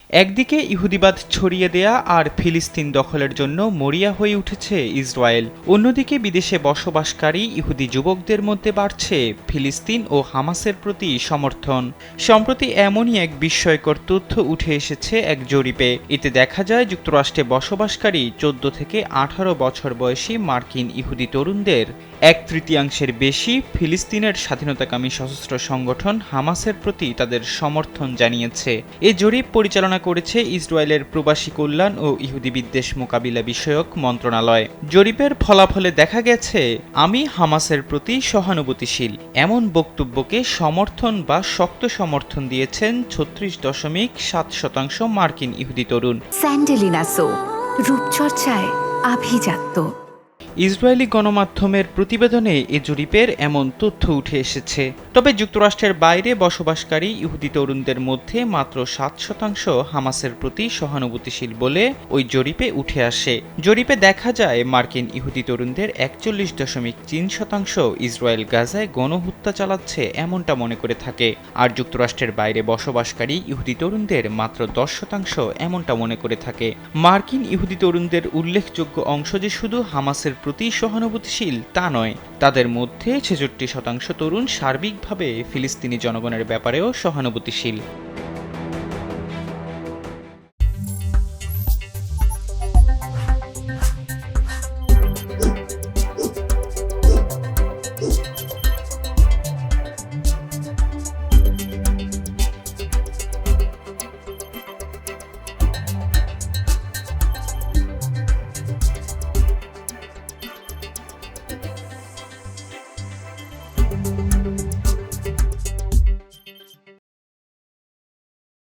একদিকে ইহুদিবাদ ছড়িয়ে দেয়া আর ফিলিস্তিন দখলের জন্য মরিয়া হয়ে উঠেছে ইসরায়েল, অন্যদিকে বিদেশে বসবাসকারী ইহুদি যুবকদের মধ্যে বাড়ছে ফিলিস্তিন ও হামাসের প্রতি সমর্থন। সম্প্রতি এমনই এক বিস্ময়কর তথ্য উঠে এসেছে এক জরিপে। এতে দেখা যায় যুক্তরাষ্ট্রে বসবাসকারী 14 থেকে 18 বছর বয়সী মার্কিন ইহুদি তরুণদের 1/3 বেশি ফিলিস্তিনের স্বাধীনতাকামী সশস্ত্র সংগঠন হামাসের প্রতি তাদের সমর্থন জানিয়েছে। এ জরিপ পরিচালনা করেছে ইসরায়েলের প্রবাসী কল্যাণ ও ইহুদি বিদ্বেষ মোকাবিলা বিষয়ক মন্ত্রণালয়। জরিপের ফলাফলে দেখা গেছে, আমি হামাসের প্রতি সহানুভূতিশীল এমন বক্তব্যকে সমর্থন বা শক্ত সমর্থন দিয়েছেন 36.7% মার্কিন ইহুদি তরুণ। স্যান্ডেলিনা সো, রূপচর্চায় আভিজাত্য। ইসরায়েলি গণমাধ্যমের প্রতিবেদনে এ জরিপের এমন তথ্য উঠে এসেছে। তবে যুক্তরাষ্ট্রের বাইরে বসবাসকারী ইহুদি তরুণদের মধ্যে মাত্র 7% হামাসের প্রতি সহানুভূতিশীল বলে ওই জরিপে উঠে আসে। জরিপে দেখা যায় মার্কিন ইহুদি তরুণদের 41.3% ইসরায়েল গাজায় গণহত্যা চালাচ্ছে এমনটা মনে করে থাকে, আর যুক্তরাষ্ট্রের বাইরে বসবাসকারী ইহুদি তরুণদের মাত্র 10% এমনটা মনে করে থাকে। মার্কিন ইহুদি তরুণদের উল্লেখযোগ্য অংশ যে শুধু হামাসের প্রতি সহানুভূতিশীল তা নয়, তাদের মধ্যে 66% তরুণ সার্বিকভাবে ফিলিস্তিনি জনগণের ব্যাপারেও সহানুভূতিশীল।